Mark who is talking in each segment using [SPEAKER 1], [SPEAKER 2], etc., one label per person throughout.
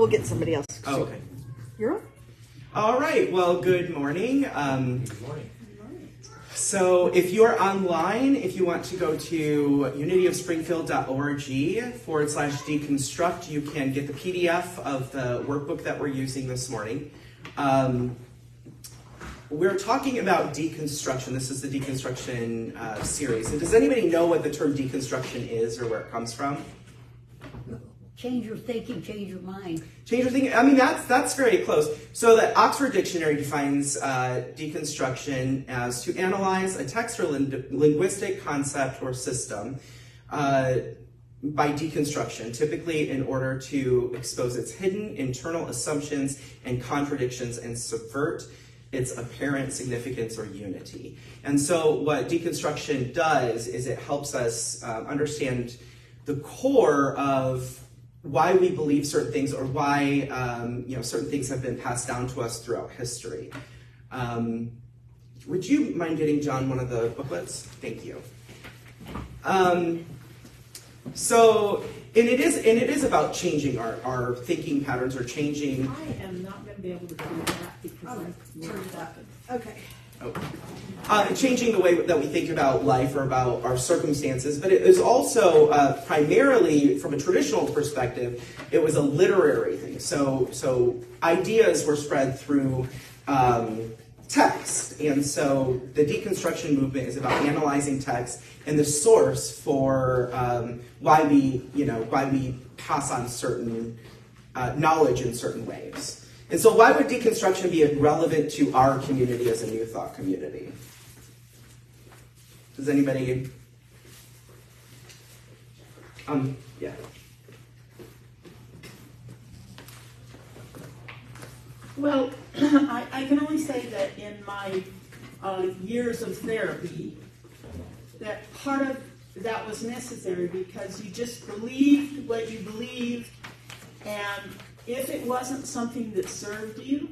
[SPEAKER 1] we'll get somebody else.
[SPEAKER 2] Oh, okay.
[SPEAKER 1] You're on?
[SPEAKER 2] All right. Well, good morning.
[SPEAKER 3] Good morning.
[SPEAKER 2] So if you're online, if you want to go to unityofspringfield.org/deconstruct, you can get the PDF of the workbook that we're using this morning. We're talking about deconstruction. This is the deconstruction series. And does anybody know what the term deconstruction is or where it comes from?
[SPEAKER 4] Change your thinking, change your mind.
[SPEAKER 2] Change your thinking. I mean, that's very close. So the Oxford Dictionary defines deconstruction as to analyze a text or linguistic concept or system by deconstruction, typically in order to expose its hidden internal assumptions and contradictions and subvert its apparent significance or unity. And so what deconstruction does is it helps us understand the core of why we believe certain things or why certain things have been passed down to us throughout history. Would you mind getting John one of the booklets? Thank you. It is about changing our thinking patterns or changing.
[SPEAKER 5] I am not going to be able to do that because I turned it up.
[SPEAKER 1] Okay.
[SPEAKER 2] Changing the way that we think about life or about our circumstances, but it is also primarily, from a traditional perspective, it was a literary thing. So ideas were spread through text, and so the deconstruction movement is about analyzing text and the source for why we pass on certain knowledge in certain ways. And so why would deconstruction be relevant to our community as a New Thought community? Does anybody? Yeah.
[SPEAKER 5] Well, I can only say that in my years of therapy, that part of that was necessary because you just believed what you believed, and if it wasn't something that served you,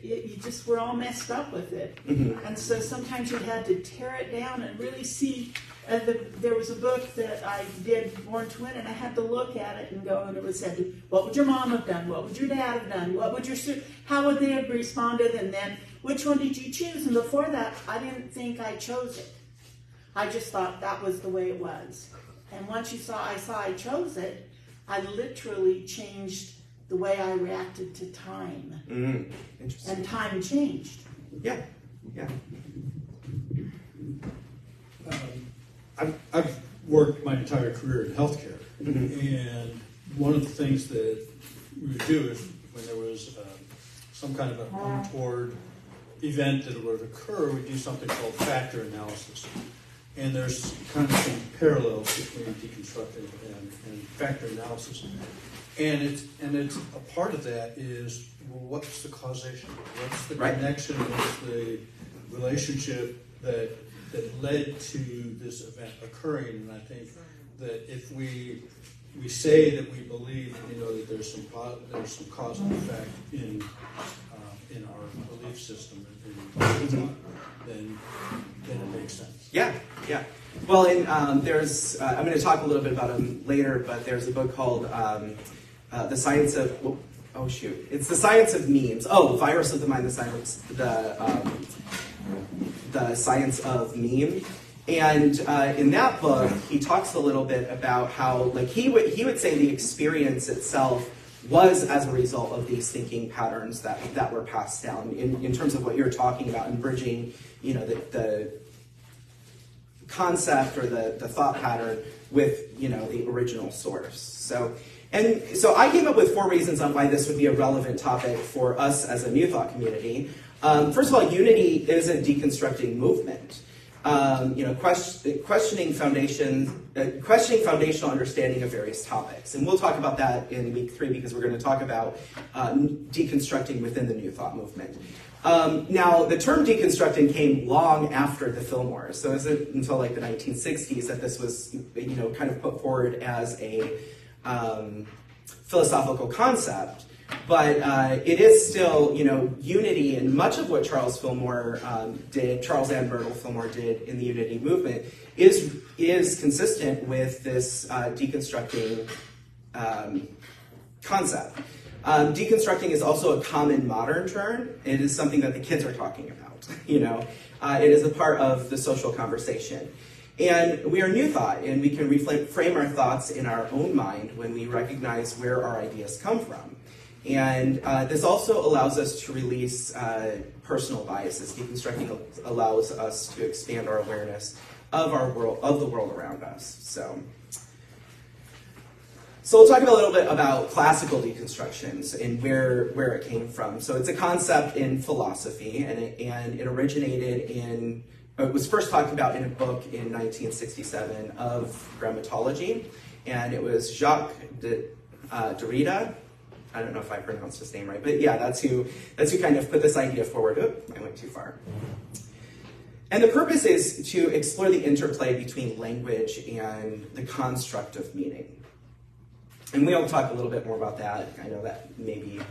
[SPEAKER 5] you just were all messed up with it.
[SPEAKER 2] Mm-hmm.
[SPEAKER 5] And so sometimes you had to tear it down and really see. There was a book that I did, Born to Win, and I had to look at it and go, and it was said, what would your mom have done? What would your dad have done? How would they have responded? And then, which one did you choose? And before that, I didn't think I chose it. I just thought that was the way it was. And once I saw I chose it, I literally changed the way I reacted to time.
[SPEAKER 2] Interesting.
[SPEAKER 5] And time changed.
[SPEAKER 2] Yeah.
[SPEAKER 3] I've worked my entire career in healthcare, and one of the things that we would do is when there was some kind of an untoward event that would occur, we'd do something called factor analysis. And there's kind of some parallels between deconstructing and factor analysis. And it's a part of that is, well, what's the causation? What's the connection? What's the relationship that led to this event occurring? And I think that if we say that we believe, that there's some cause and effect in our belief system, then it makes sense.
[SPEAKER 2] Yeah. Well, and there's I'm going to talk a little bit about them later, but there's a book called The Science of It's the Science of Memes. Virus of the Mind, the Science of Meme. And in that book, he talks a little bit about how, he would say the experience itself was as a result of these thinking patterns that were passed down in terms of what you're talking about and bridging, the concept or the thought pattern with, the original source. So I came up with 4 reasons on why this would be a relevant topic for us as a New Thought community. First of all, Unity is a deconstructing movement. Questioning foundational understanding of various topics. And we'll talk about that in week 3 because we're going to talk about deconstructing within the New Thought movement. Now, the term deconstructing came long after the Fillmores, so it wasn't until the 1960s that this was, kind of put forward as a philosophical concept. But it is still, unity, and much of what Charles and Myrtle Fillmore did in the unity movement is consistent with this deconstructing concept. Deconstructing is also a common modern term. It is something that the kids are talking about. It is a part of the social conversation. And we are new thought, and we can reframe our thoughts in our own mind when we recognize where our ideas come from. And this also allows us to release personal biases. Deconstructing allows us to expand our awareness of our world, of the world around us. So we'll talk a little bit about classical deconstructions and where it came from. So it's a concept in philosophy, and it originated in, it was first talked about in a book in 1967 of grammatology, and it was Jacques Derrida. I don't know if I pronounced his name right, but yeah, that's who kind of put this idea forward. Oop, I went too far. And the purpose is to explore the interplay between language and the construct of meaning. And we'll talk a little bit more about that. I know that maybe,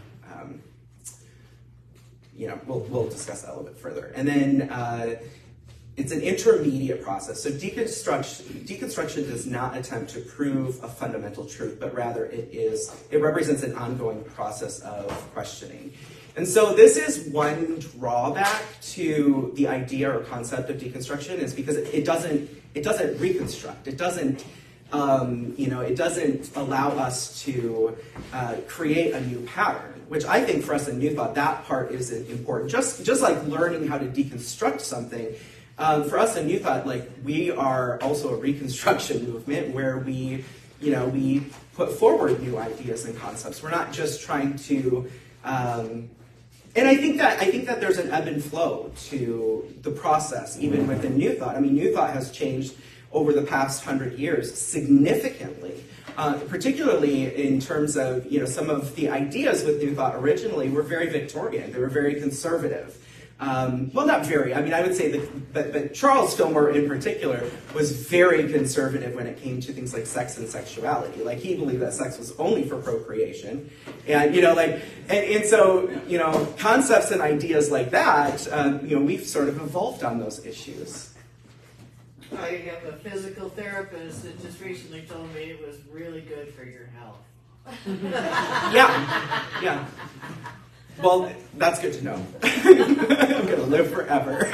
[SPEAKER 2] we'll discuss that a little bit further. And then it's an intermediate process. So deconstruction does not attempt to prove a fundamental truth, but rather it represents an ongoing process of questioning. And so this is one drawback to the idea or concept of deconstruction, is because it doesn't reconstruct. It doesn't allow us to create a new pattern, which I think for us in New Thought, that part is important. Just like learning how to deconstruct something, for us in New Thought, like, we are also a reconstruction movement where we put forward new ideas and concepts. We're not just trying to, and I think that there's an ebb and flow to the process, even within New Thought. I mean, New Thought has changed over the past 100 years significantly, particularly in terms of, some of the ideas with New Thought originally were very Victorian. They were very conservative. Well, not very. I mean, I would say that Charles Fillmore in particular was very conservative when it came to things like sex and sexuality. Like, he believed that sex was only for procreation. And, so, concepts and ideas like that, we've sort of evolved on those issues.
[SPEAKER 1] I have a physical therapist that just recently told me it was really good for your health.
[SPEAKER 2] Yeah. Well, that's good to know. I'm going to live forever.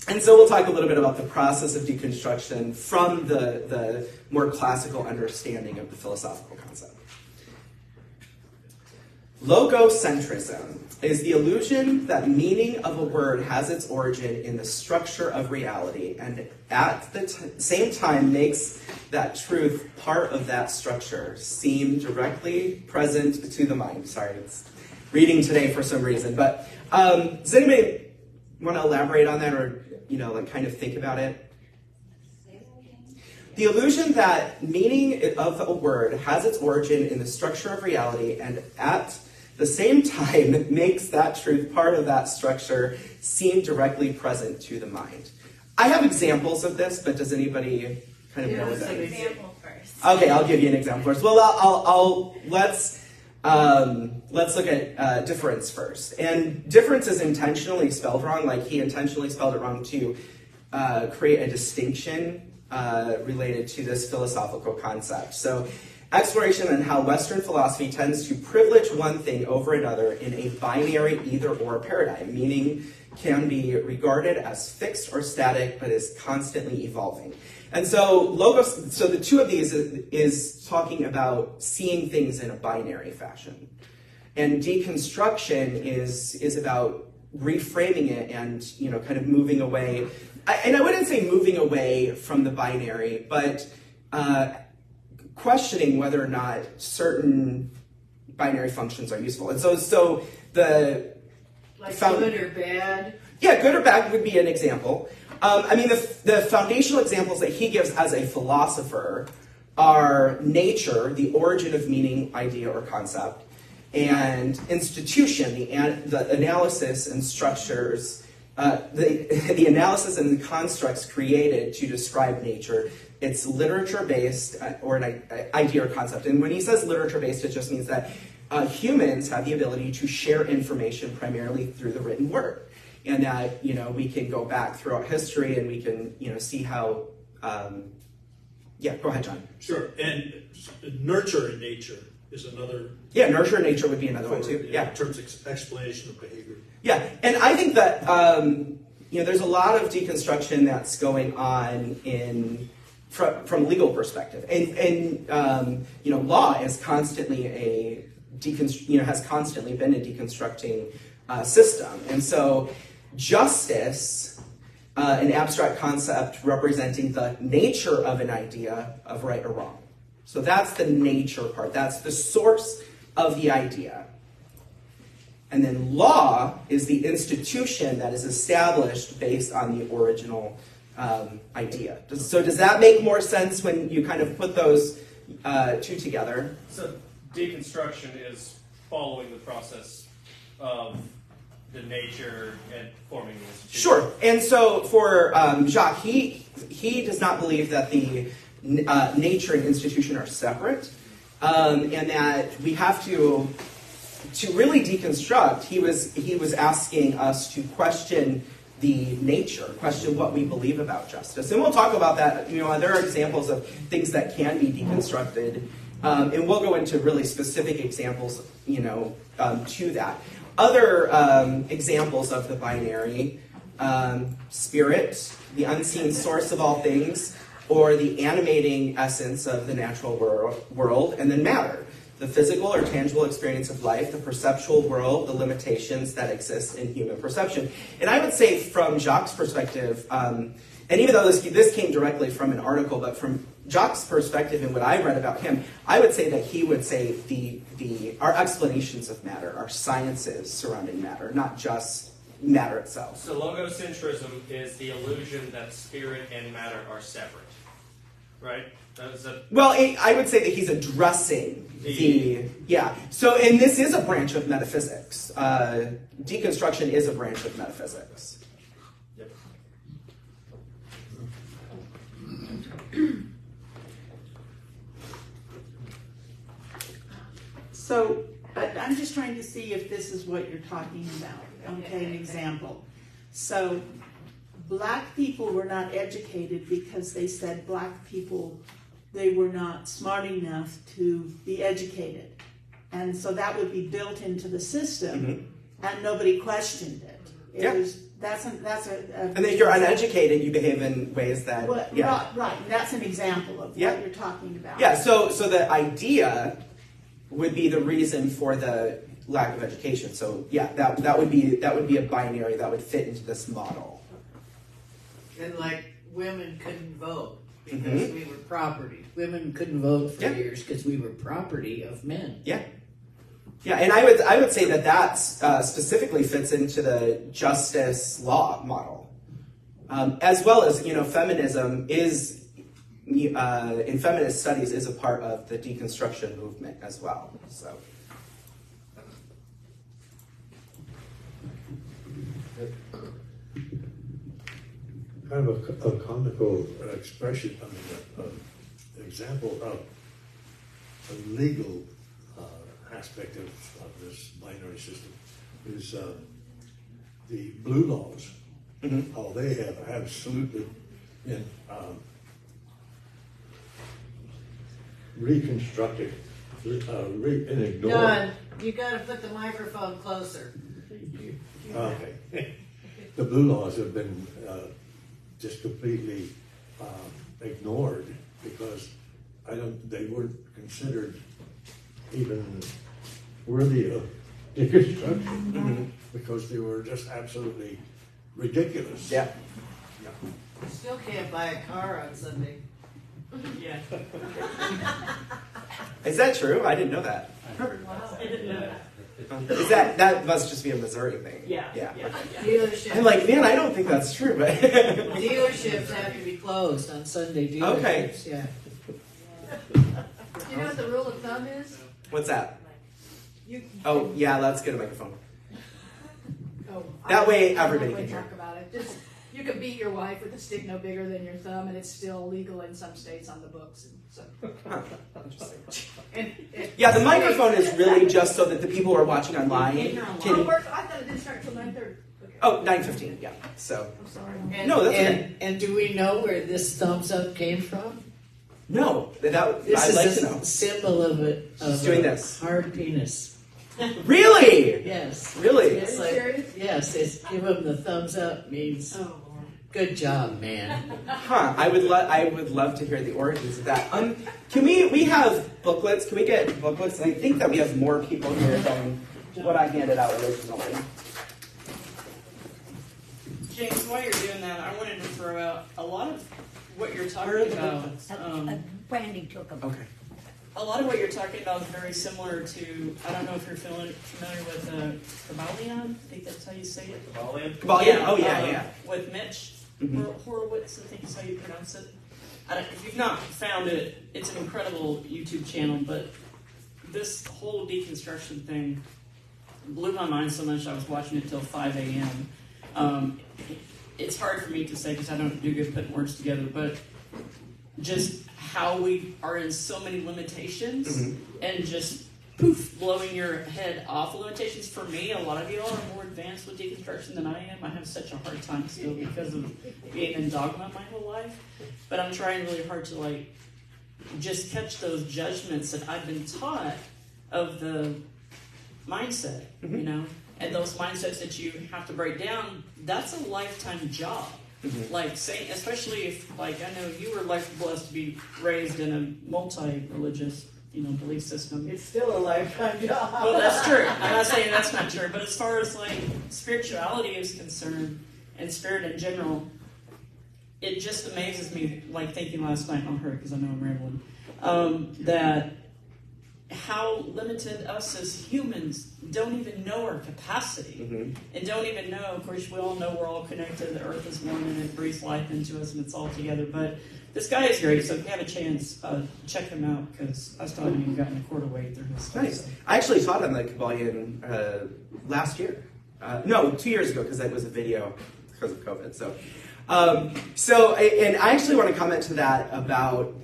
[SPEAKER 2] And so we'll talk a little bit about the process of deconstruction from the more classical understanding of the philosophical concept. Logocentrism is the illusion that meaning of a word has its origin in the structure of reality, and at the same time makes that truth part of that structure seem directly present to the mind. Sorry, it's reading today for some reason, but does anybody want to elaborate on that, or kind of think about it? The illusion that meaning of a word has its origin in the structure of reality, and at the same time makes that truth part of that structure seem directly present to the mind. I have examples of this, but does anybody kind of know what that is?
[SPEAKER 6] Example first.
[SPEAKER 2] Okay, I'll give you an example first. Well, let's look at difference first. And difference is intentionally spelled wrong, like he intentionally spelled it wrong to create a distinction related to this philosophical concept. So, exploration on how Western philosophy tends to privilege one thing over another in a binary either-or paradigm. Meaning can be regarded as fixed or static, but is constantly evolving. And so so the two of these is talking about seeing things in a binary fashion. And deconstruction is about reframing it and, kind of moving away. And I wouldn't say moving away from the binary, but questioning whether or not certain binary functions are useful. And so the
[SPEAKER 1] good or bad?
[SPEAKER 2] Yeah, good or bad would be an example. The foundational examples that he gives as a philosopher are nature, the origin of meaning, idea, or concept, and institution, the analysis and structures, the analysis and the constructs created to describe nature. It's literature-based or an idea or concept. And when he says literature-based, it just means that humans have the ability to share information primarily through the written word. And that, we can go back throughout history and we can, see how Yeah, go ahead, John.
[SPEAKER 3] Sure. And nurture in nature is another.
[SPEAKER 2] Yeah, nurture in nature would be another one too. Yeah.
[SPEAKER 3] In terms of explanation of behavior.
[SPEAKER 2] Yeah, and I think that there's a lot of deconstruction that's going on from a legal perspective, and law is constantly has constantly been a deconstructing system, and so justice, an abstract concept representing the nature of an idea of right or wrong. So that's the nature part. That's the source of the idea. And then law is the institution that is established based on the original idea. So does that make more sense when you kind of put those two together?
[SPEAKER 6] So deconstruction is following the process of the nature and forming the institution.
[SPEAKER 2] Sure. And so for Jacques, he does not believe that the nature and institution are separate, and that we have to really deconstruct. He was asking us to question the nature, question what we believe about justice, and we'll talk about that. There are examples of things that can be deconstructed, and we'll go into really specific examples, to that. Other examples of the binary: spirit, the unseen source of all things, or the animating essence of the natural world, and then matter, the physical or tangible experience of life, the perceptual world, the limitations that exist in human perception. And I would say from Jacques' perspective, and even though this came directly from an article, but from Jacques' perspective and what I read about him, I would say that he would say our explanations of matter, our sciences surrounding matter, not just matter itself.
[SPEAKER 6] So logocentrism is the illusion that spirit and matter are separate, right?
[SPEAKER 2] Well, I would say that he's addressing So, and this is a branch of metaphysics. Deconstruction is a branch of metaphysics.
[SPEAKER 6] Yep.
[SPEAKER 5] So I'm just trying to see if this is what you're talking about. Okay, an example. So black people were not educated because they said black people, they were not smart enough to be educated. And so that would be built into the system, and nobody questioned it. That's a
[SPEAKER 2] and then if you're uneducated, you behave in ways that...
[SPEAKER 5] Right. That's an example of what you're talking about.
[SPEAKER 2] Yeah, so the idea would be the reason for the lack of education. So that would be a binary that would fit into this model.
[SPEAKER 1] And like women couldn't vote because we were property. Women couldn't vote for years because we were property of men.
[SPEAKER 2] Yeah. Yeah, and I would say that specifically fits into the justice law model, as well as feminism is in feminist studies is a part of the deconstruction movement as well. So.
[SPEAKER 7] Kind of a comical expression, example of a legal aspect of this binary system is the blue laws. How they have absolutely been reconstructed and ignored.
[SPEAKER 1] Don, you got to put the microphone closer.
[SPEAKER 7] Okay. The blue laws have been just completely ignored because they weren't considered even worthy of deconstruction because they were just absolutely ridiculous.
[SPEAKER 2] Yeah.
[SPEAKER 1] Still can't buy a car on Sunday.
[SPEAKER 5] Yeah.
[SPEAKER 2] Is that true? I didn't know that.
[SPEAKER 5] Wow. I didn't know that.
[SPEAKER 2] That must just be a Missouri thing.
[SPEAKER 5] Yeah.
[SPEAKER 1] Dealerships.
[SPEAKER 2] I'm like, man, I don't think that's true, but
[SPEAKER 1] Dealerships have to be closed on Sunday. Dealerships.
[SPEAKER 2] Okay.
[SPEAKER 1] Yeah.
[SPEAKER 8] You know what the rule of thumb is?
[SPEAKER 2] What's that?
[SPEAKER 8] You
[SPEAKER 2] Oh, yeah, let's get a microphone.
[SPEAKER 8] Oh,
[SPEAKER 2] That way
[SPEAKER 8] I don't
[SPEAKER 2] everybody
[SPEAKER 8] really
[SPEAKER 2] can hear.
[SPEAKER 8] talk about it. Just you can beat your wife with a stick no bigger than your thumb, and it's still legal in some states on the books. And so,
[SPEAKER 2] Yeah, the microphone is really just so that the people who are watching online
[SPEAKER 8] oh,
[SPEAKER 2] can.
[SPEAKER 8] I thought it didn't start till 9:30. Okay.
[SPEAKER 2] Oh, 9:15, yeah. So,
[SPEAKER 8] I'm sorry.
[SPEAKER 1] And,
[SPEAKER 2] No, that's okay.
[SPEAKER 1] And do we know where this thumbs up came from?
[SPEAKER 2] No,
[SPEAKER 1] This
[SPEAKER 2] I'd like
[SPEAKER 1] is
[SPEAKER 2] to
[SPEAKER 1] a
[SPEAKER 2] know.
[SPEAKER 1] symbol of
[SPEAKER 2] She's doing
[SPEAKER 1] a
[SPEAKER 2] this.
[SPEAKER 1] hard penis.
[SPEAKER 2] Really?
[SPEAKER 1] Yes.
[SPEAKER 2] Really?
[SPEAKER 1] It's like, yes, it's give them the thumbs up means good job, man.
[SPEAKER 2] Huh? I would love to hear the origins of that. Can we have booklets? Can we get booklets? I think that we have more people here than what I handed out originally.
[SPEAKER 9] James, while you're doing that, I wanted to throw out a lot of what you're talking about.
[SPEAKER 4] Brandy took them.
[SPEAKER 2] Okay.
[SPEAKER 9] A lot of what you're talking about is very similar to, I don't know if you're familiar with Kabbalion. I think that's how you say it.
[SPEAKER 2] Kabbalion? Oh, yeah.
[SPEAKER 9] With Mitch
[SPEAKER 2] Mhm.
[SPEAKER 9] Horowitz, I think is how you pronounce it. If you've not found it, it's an incredible YouTube channel, but this whole deconstruction thing blew my mind so much I was watching it till 5 a.m. It's hard for me to say because I don't do good putting words together, but just how we are in so many limitations and just poof, blowing your head off limitations. For me, a lot of you all are more advanced with deconstruction than I am. I have such a hard time still because of being in dogma my whole life. But I'm trying really hard to just catch those judgments that I've been taught of the mindset, you know? And those mindsets that you have to break down, that's a lifetime job. Like saying, especially if, I know you were blessed to be raised in a multi-religious, belief system.
[SPEAKER 5] It's still a lifetime job.
[SPEAKER 9] Well, that's true. I'm not saying that's not true, but as far as spirituality is concerned and spirit in general, it just amazes me. Thinking last night on her because I know I'm rambling, that how limited us as humans don't even know our capacity and don't even know. Of course, we all know we're all connected. The earth is one and it breathes life into us and it's all together. But this guy is great, so if you have a chance, check him out because I still haven't even gotten a quarter way through his stuff.
[SPEAKER 2] Nice. I actually taught on the Kabbalion last year. No, 2 years ago because that was a video because of COVID. And I actually want to comment to that about,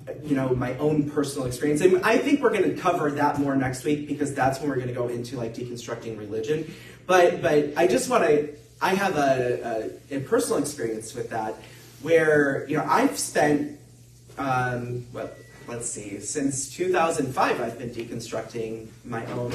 [SPEAKER 2] my own personal experience. And I think we're going to cover that more next week because that's when we're going to go into deconstructing religion. But I just want to, I have a personal experience with that where, I've spent, let's see, since 2005 I've been deconstructing my own,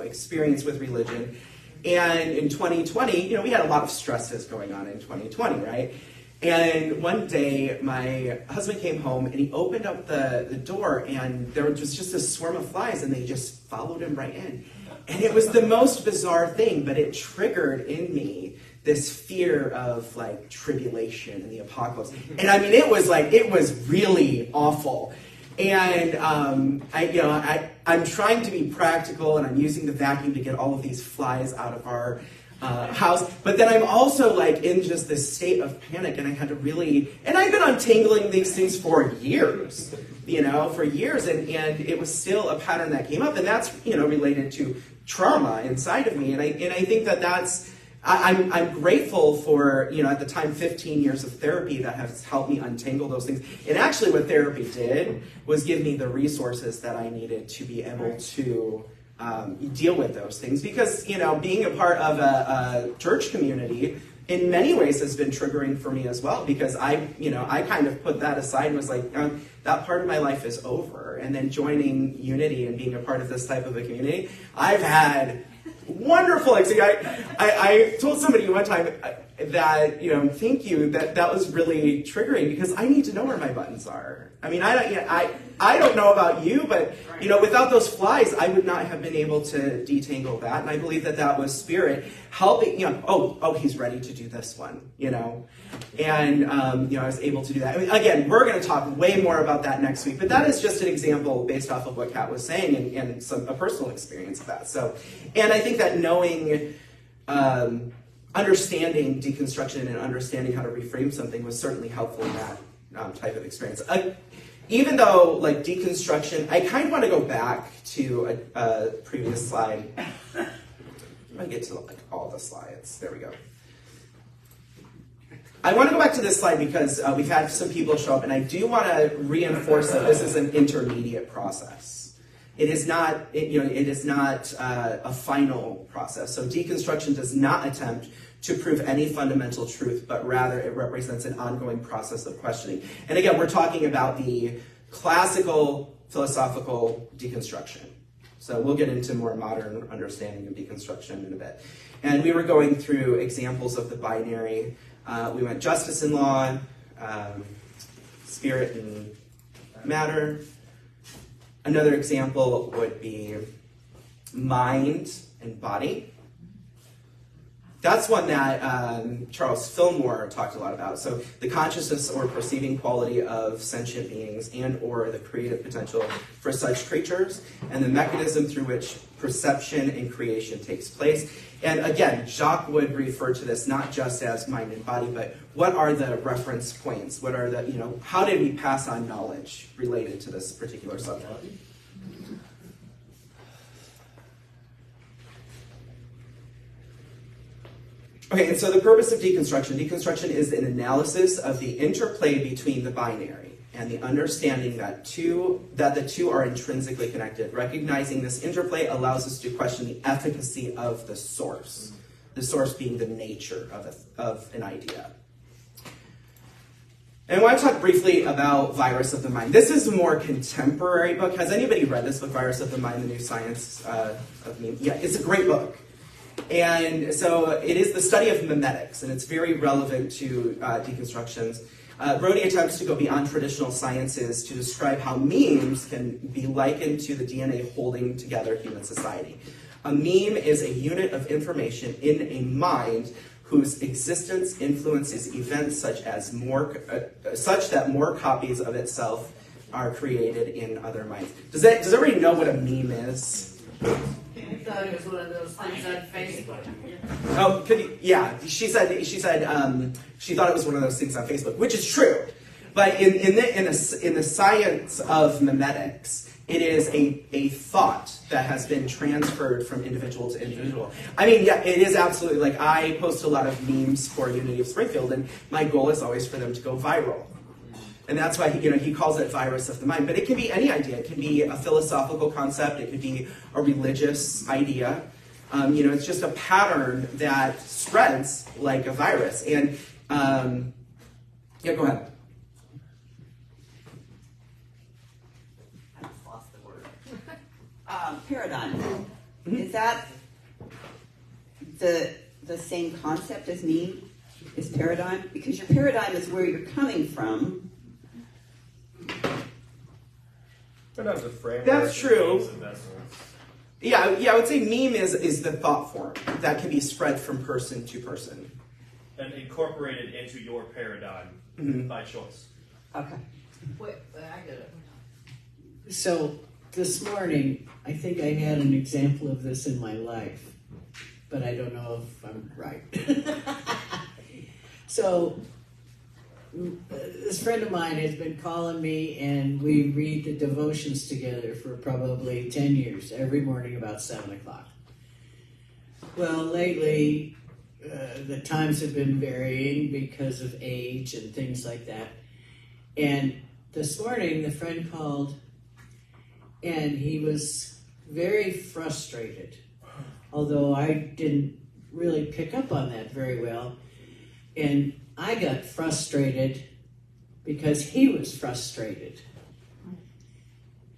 [SPEAKER 2] experience with religion. And in 2020, we had a lot of stresses going on in 2020, right? And one day, my husband came home, and he opened up the door, and there was just a swarm of flies, and they just followed him right in. And it was the most bizarre thing, but it triggered in me this fear of, tribulation and the apocalypse. And, I mean, it was really awful. And I'm trying to be practical, and I'm using the vacuum to get all of these flies out of our house, but then I'm also in just this state of panic, and I had to and I've been untangling these things for years, and it was still a pattern that came up, and that's related to trauma inside of me, and I think that's I'm grateful for at the time 15 years of therapy that has helped me untangle those things. And actually, what therapy did was give me the resources that I needed to be able to deal with those things, because being a part of a church community in many ways has been triggering for me as well, because I kind of put that aside and was that part of my life is over. And then joining Unity and being a part of this type of a community, I've had wonderful experience. I told somebody one time that thank you, that was really triggering, because I need to know where my buttons are. I mean, I don't know about you, but without those flies, I would not have been able to detangle that. And I believe that was Spirit helping. He's ready to do this one. And I was able to do that. I mean, again, we're going to talk way more about that next week, but that is just an example based off of what Kat was saying and a personal experience of that. So, and I think that knowing. Understanding deconstruction and understanding how to reframe something was certainly helpful in that type of experience. Even though, deconstruction, I kind of want to go back to a previous slide. I'm going to get to all the slides. There we go. I want to go back to this slide because we've had some people show up, and I do want to reinforce that this is an intermediate process. It is not, it is not a final process. So deconstruction does not attempt to prove any fundamental truth, but rather it represents an ongoing process of questioning. And again, we're talking about the classical philosophical deconstruction. So we'll get into more modern understanding of deconstruction in a bit. And we were going through examples of the binary. We went justice and law, spirit and matter. Another example would be mind and body. That's one that Charles Fillmore talked a lot about. So the consciousness or perceiving quality of sentient beings and or the creative potential for such creatures, and the mechanism through which perception and creation takes place. And again, Jacques would refer to this not just as mind and body, but what are the reference points? What are the, how did we pass on knowledge related to this particular subject? Okay, and so the purpose of deconstruction is an analysis of the interplay between the binary and the understanding that the two are intrinsically connected. Recognizing this interplay allows us to question the efficacy of the source being the nature of an idea. And I want to talk briefly about Virus of the Mind. This is a more contemporary book. Has anybody read this book, Virus of the Mind, The New Science of Meaning? Yeah, it's a great book. And so it is the study of memetics, and it's very relevant to deconstructions. Brody attempts to go beyond traditional sciences to describe how memes can be likened to the DNA holding together human society. A meme is a unit of information in a mind whose existence influences events such that more copies of itself are created in other minds. Does everybody know what a meme is?
[SPEAKER 1] I thought it was one of those things on Facebook.
[SPEAKER 2] Oh, yeah. She said she thought it was one of those things on Facebook, which is true. But in the science of memetics, it is a thought that has been transferred from individual to individual. I mean, yeah, it is absolutely, like, I post a lot of memes for Unity of Springfield, and my goal is always for them to go viral. And that's why he calls it Virus of the Mind. But it can be any idea. It can be a philosophical concept. It could be a religious idea. It's just a pattern that spreads like a virus. And yeah, go ahead.
[SPEAKER 10] I just lost the word. Paradigm. Is that the same concept as meme? Is paradigm? Because your paradigm is where you're coming from.
[SPEAKER 2] That's true. Yeah, I would say meme is the thought form that can be spread from person to person.
[SPEAKER 6] And incorporated into your paradigm by choice.
[SPEAKER 10] Okay.
[SPEAKER 1] Wait, I get it. So this morning, I think I had an example of this in my life, but I don't know if I'm right. So this friend of mine has been calling me, and we read the devotions together for probably 10 years, every morning about 7 o'clock. Well, lately, the times have been varying because of age and things like that. And this morning, the friend called, and he was very frustrated, although I didn't really pick up on that very well. And I got frustrated because he was frustrated.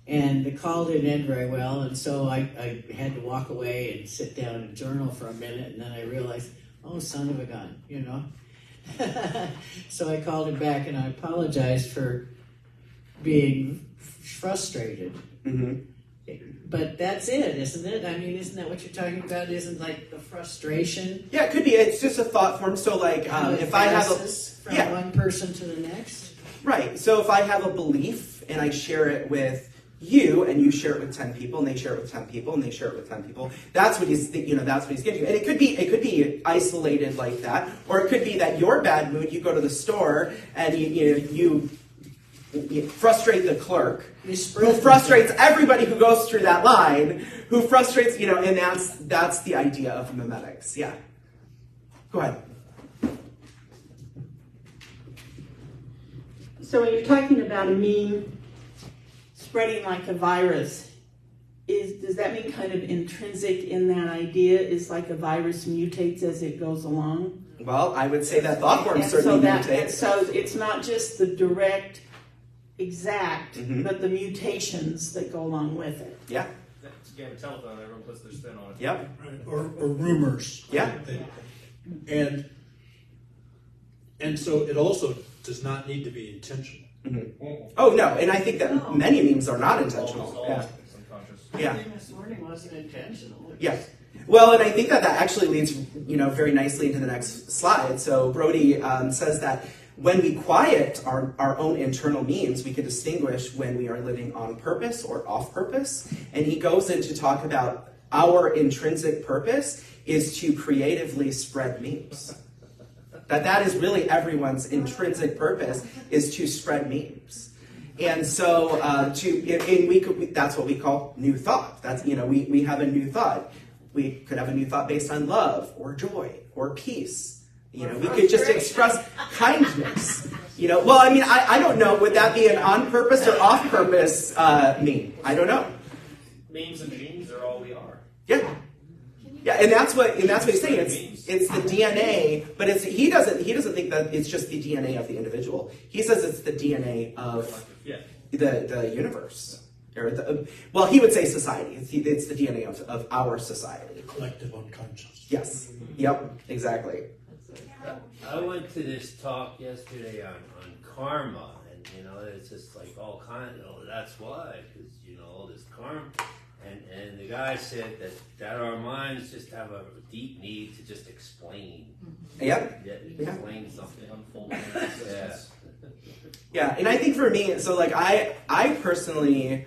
[SPEAKER 1] And the call didn't end very well, and so I had to walk away and sit down and journal for a minute, and then I realized, oh, son of a gun, So I called him back, and I apologized for being frustrated. Mm-hmm. But that's it, isn't it? I mean, isn't that what you're talking about? Isn't like the frustration?
[SPEAKER 2] Yeah, it could be. It's just a thought form. So, like, if I have
[SPEAKER 1] from one person to the next.
[SPEAKER 2] Right. So if I have a belief and I share it with you, and you share it with 10 people, and they share it with 10 people, and they share it with 10 people, that's what he's getting you. And it could be isolated like that, or it could be that your bad mood. You go to the store and you frustrate the clerk, who frustrates everybody who goes through that line, who frustrates, and that's the idea of memetics. Yeah. Go ahead.
[SPEAKER 5] So when you're talking about a meme spreading like a virus, does that mean kind of intrinsic in that idea is like a virus mutates as it goes along?
[SPEAKER 2] Well, I would say that thought form certainly mutates.
[SPEAKER 5] So it's not just the direct exact,
[SPEAKER 2] Mhm.
[SPEAKER 5] but the mutations that go along with it.
[SPEAKER 2] Yeah.
[SPEAKER 6] It's a game of telephone. Everyone puts their spin on it.
[SPEAKER 2] Yep.
[SPEAKER 3] Right, or rumors.
[SPEAKER 2] Yeah.
[SPEAKER 3] And so it also does not need to be intentional.
[SPEAKER 2] Oh no, and I think that many memes are not intentional.
[SPEAKER 6] Almost all
[SPEAKER 2] Yeah.
[SPEAKER 6] subconscious.
[SPEAKER 2] Yeah.
[SPEAKER 1] This morning wasn't intentional.
[SPEAKER 2] Yeah. Well, and I think that actually leads, very nicely into the next slide. So Brody says that when we quiet our own internal memes, we can distinguish when we are living on purpose or off purpose. And he goes in to talk about our intrinsic purpose is to creatively spread memes. That is really everyone's intrinsic purpose, is to spread memes. And so that's what we call new thought. That's, we have a new thought. We could have a new thought based on love or joy or peace. We could just express kindness. Well, I mean, I don't know. Would that be an on purpose or off purpose meme? I don't know.
[SPEAKER 6] Memes and genes are all we are.
[SPEAKER 2] Yeah. Yeah, and that's what he's saying. It's the DNA, but he doesn't think that it's just the DNA of the individual. He says it's the DNA of the universe. Or he would say society. It's the DNA of our society.
[SPEAKER 3] Collective unconscious.
[SPEAKER 2] Yes. Yep. Exactly.
[SPEAKER 11] I went to this talk yesterday on karma, and it's just like all kinds. That's why, because all this karma, and the guy said that our minds just have a deep need to just explain.
[SPEAKER 2] Yep.
[SPEAKER 11] Explain something. Yeah.
[SPEAKER 2] Yeah, and I think for me, so like I personally,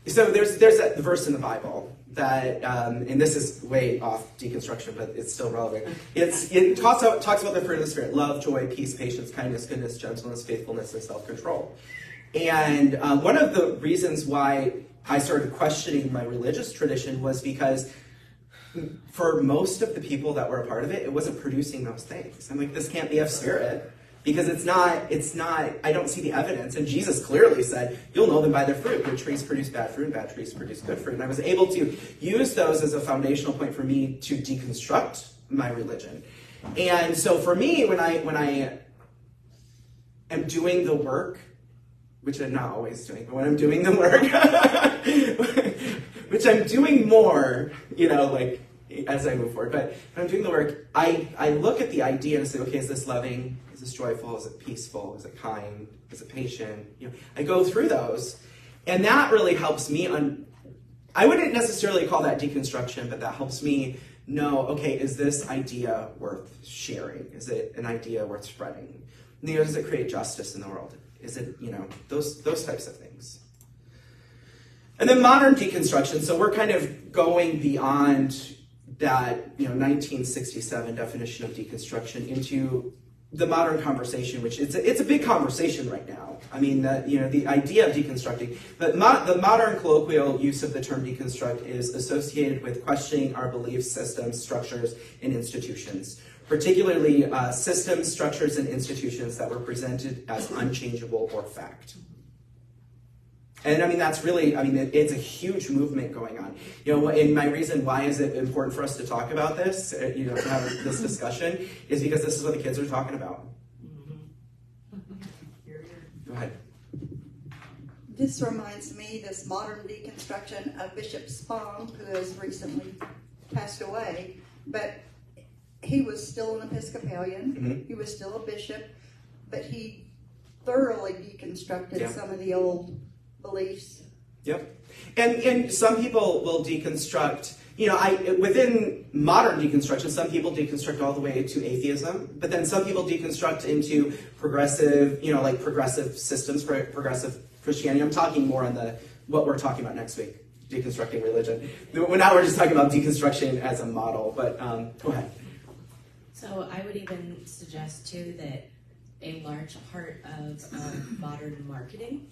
[SPEAKER 2] so there's that verse in the Bible that, and this is way off deconstruction, but it's still relevant. It talks about the fruit of the Spirit: love, joy, peace, patience, kindness, goodness, gentleness, faithfulness, and self-control. And one of the reasons why I started questioning my religious tradition was because for most of the people that were a part of it, it wasn't producing those things. I'm like, this can't be of Spirit. Because it's not, I don't see the evidence. And Jesus clearly said, you'll know them by their fruit. Good trees produce bad fruit, and bad trees produce good fruit. And I was able to use those as a foundational point for me to deconstruct my religion. And so for me, when I am doing the work, which I'm not always doing, but when I'm doing the work, which I'm doing more, as I move forward. But when I'm doing the work, I look at the idea and say, okay, is this loving? Is this joyful? Is it peaceful? Is it kind? Is it patient? I go through those, and that really helps me. I wouldn't necessarily call that deconstruction, but that helps me know, okay, is this idea worth sharing? Is it an idea worth spreading? Does it create justice in the world? Is it, those types of things. And then modern deconstruction, so we're kind of going beyond that 1967 definition of deconstruction into the modern conversation, which it's a big conversation right now. I mean, the idea of deconstructing, but the modern colloquial use of the term deconstruct is associated with questioning our belief systems, structures, and institutions, particularly systems, structures, and institutions that were presented as unchangeable or fact. And I mean, that's really, it's a huge movement going on. And my reason why is it important for us to talk about this, to have this discussion, is because this is what the kids are talking about. Go ahead.
[SPEAKER 12] This reminds me, this modern deconstruction of Bishop Spong, who has recently passed away, but he was still an Episcopalian,
[SPEAKER 2] Mm-hmm.
[SPEAKER 12] he was still a bishop, but he thoroughly deconstructed some of the old beliefs.
[SPEAKER 2] Yep. And some people will deconstruct, within modern deconstruction, some people deconstruct all the way to atheism, but then some people deconstruct into progressive, like progressive systems, progressive Christianity. I'm talking more on what we're talking about next week, deconstructing religion. Now we're just talking about deconstruction as a model, but go ahead.
[SPEAKER 13] So I would even suggest too that a large part of modern marketing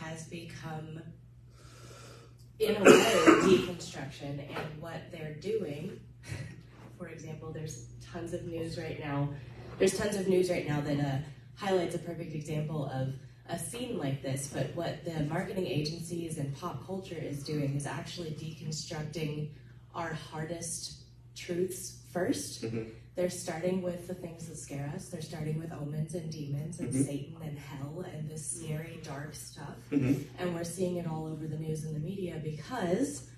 [SPEAKER 13] has become, in a way, deconstruction, and what they're doing. For example, there's tons of news right now that highlights a perfect example of a scene like this, but what the marketing agencies and pop culture is doing is actually deconstructing our hardest truths first. They're starting with the things that scare us. They're starting with omens and demons and Satan and hell and this scary, dark stuff. And we're seeing it all over the news and the media because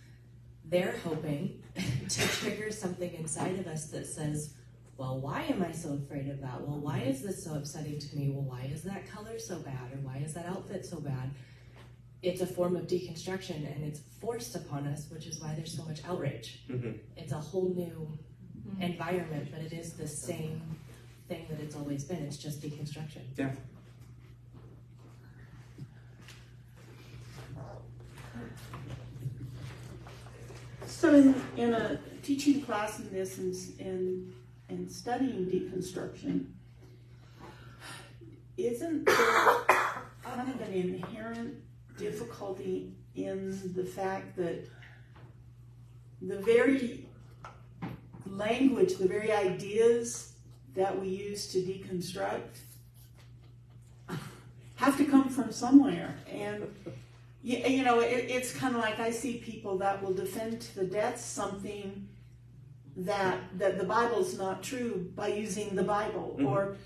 [SPEAKER 13] they're hoping to trigger something inside of us that says, well, why am I so afraid of that? Well, why is this so upsetting to me? Well, why is that color so bad? Or why is that outfit so bad? It's a form of deconstruction, and it's forced upon us, which is why there's so much outrage. It's a whole new environment, but it is the same thing that it's always been. It's just deconstruction.
[SPEAKER 2] Yeah.
[SPEAKER 5] So in a teaching class in this and studying deconstruction, isn't there kind of an inherent difficulty in the fact that the very language, the very ideas that we use to deconstruct have to come from somewhere? And you know, it's kind of like I see people that will defend to the death something that the Bible's not true by using the Bible. Or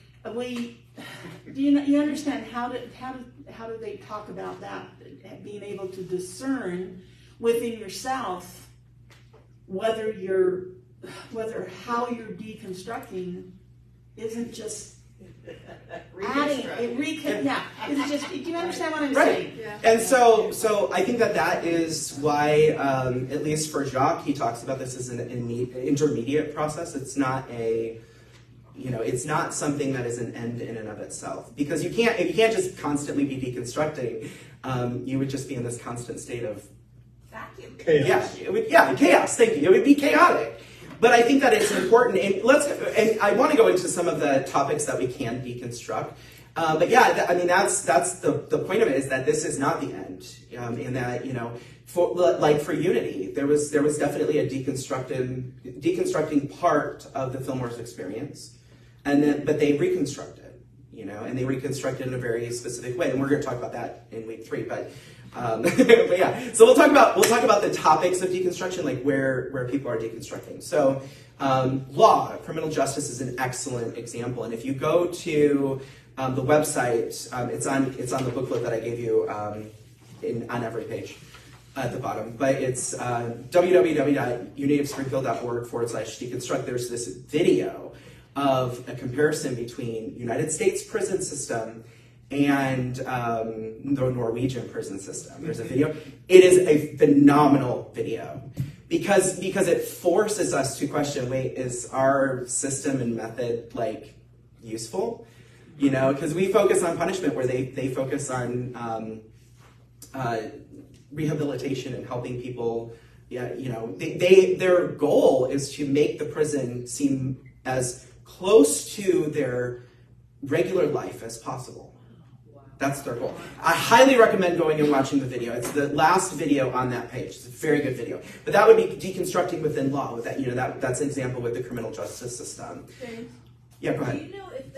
[SPEAKER 5] you understand how do they talk about that? Being able to discern within yourself whether how you're deconstructing isn't just adding it's just, do you understand what I'm saying?
[SPEAKER 2] Yeah. And so I think that is why, at least for Jacques, he talks about this as an intermediate process. It's not it's not something that is an end in and of itself, because if you can't just constantly be deconstructing, you would just be in this constant state of
[SPEAKER 5] vacuum.
[SPEAKER 2] Chaos. Chaos. Thank you. It would be chaotic. But I think that it's important, and I want to go into some of the topics that we can deconstruct. But yeah, I mean that's the point of it, is that this is not the end, and that for Unity, there was definitely a deconstructing part of the Fillmore's experience, but they reconstructed, and they reconstructed in a very specific way, and we're going to talk about that in week 3, but. But yeah, so we'll talk about the topics of deconstruction, like where people are deconstructing. So, law, criminal justice is an excellent example, and if you go to the website, it's on the booklet that I gave you on every page at the bottom. But it's www.unitofspringfield.org/deconstruct. There's this video of a comparison between United States prison system and the Norwegian prison system. There's a video. It is a phenomenal video because it forces us to question, wait, is our system and method useful? Because we focus on punishment, where they focus on rehabilitation and helping people. Their goal is to make the prison seem as close to their regular life as possible. That's their goal. I highly recommend going and watching the video. It's the last video on that page. It's a very good video. But that would be deconstructing within law. With that, that's an example with the criminal justice system.
[SPEAKER 8] James,
[SPEAKER 14] go ahead. Do you know if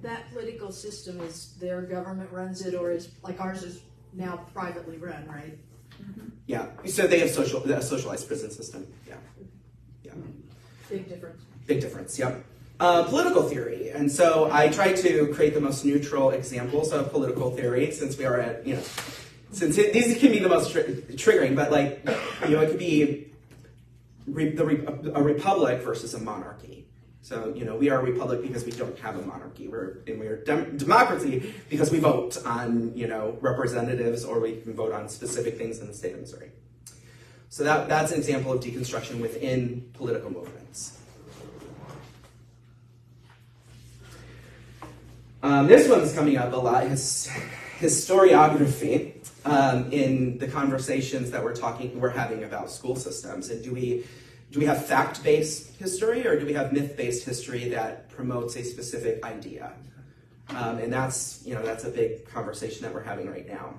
[SPEAKER 14] that political system is their government runs it, or is like ours is now privately run, right?
[SPEAKER 2] Yeah. So they have a socialized prison system. Yeah.
[SPEAKER 8] Big difference.
[SPEAKER 2] Big difference. Yep. Political theory, and so I try to create the most neutral examples of political theory, since we are at these can be the most triggering, but it could be a republic versus a monarchy. So we are a republic because we don't have a monarchy. We're democracy because we vote on representatives, or we can vote on specific things in the state of Missouri. So that's an example of deconstruction within political movements. This one's coming up a lot, historiography, in the conversations that we're having about school systems. And do we have fact-based history, or do we have myth-based history that promotes a specific idea? And that's a big conversation that we're having right now.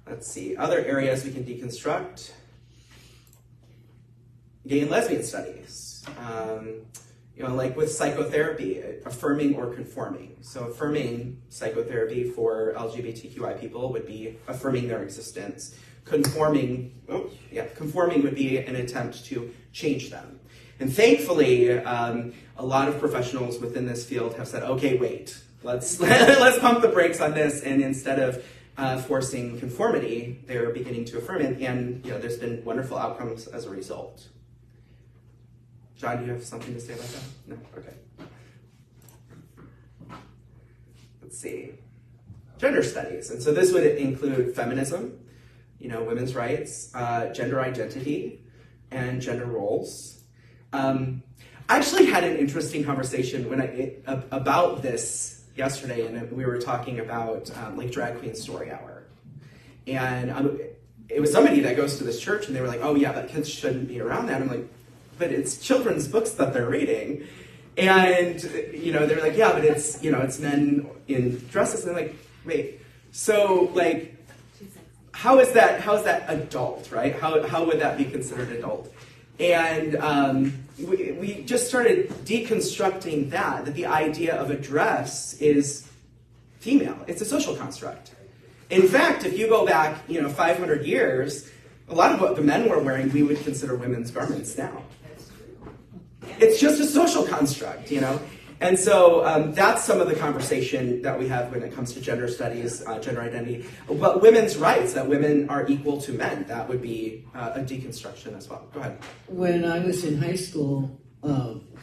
[SPEAKER 2] Let's see, other areas we can deconstruct. Gay and lesbian studies. Like with psychotherapy, affirming or conforming. So affirming psychotherapy for LGBTQI people would be affirming their existence. Conforming would be an attempt to change them. And thankfully, a lot of professionals within this field have said, okay, wait, let's pump the brakes on this, and instead of forcing conformity, they're beginning to affirm it, and there's been wonderful outcomes as a result. John, do you have something to say about that? No? Okay. Let's see. Gender studies. And so this would include feminism, women's rights, gender identity, and gender roles. I actually had an interesting conversation about this yesterday, and we were talking about like Drag Queen Story Hour. And it was somebody that goes to this church, and they were like, oh yeah, but kids shouldn't be around that. I'm like, but it's children's books that they're reading. And, they're like, yeah, but it's, it's men in dresses. And I'm like, wait, so like, how is that adult, right? How would that be considered adult? And we just started deconstructing that the idea of a dress is female. It's a social construct. In fact, if you go back, 500 years, a lot of what the men were wearing, we would consider women's garments now. It's just a social construct, And so that's some of the conversation that we have when it comes to gender studies, gender identity. But women's rights, that women are equal to men, that would be a deconstruction as well. Go ahead.
[SPEAKER 1] When I was in high school,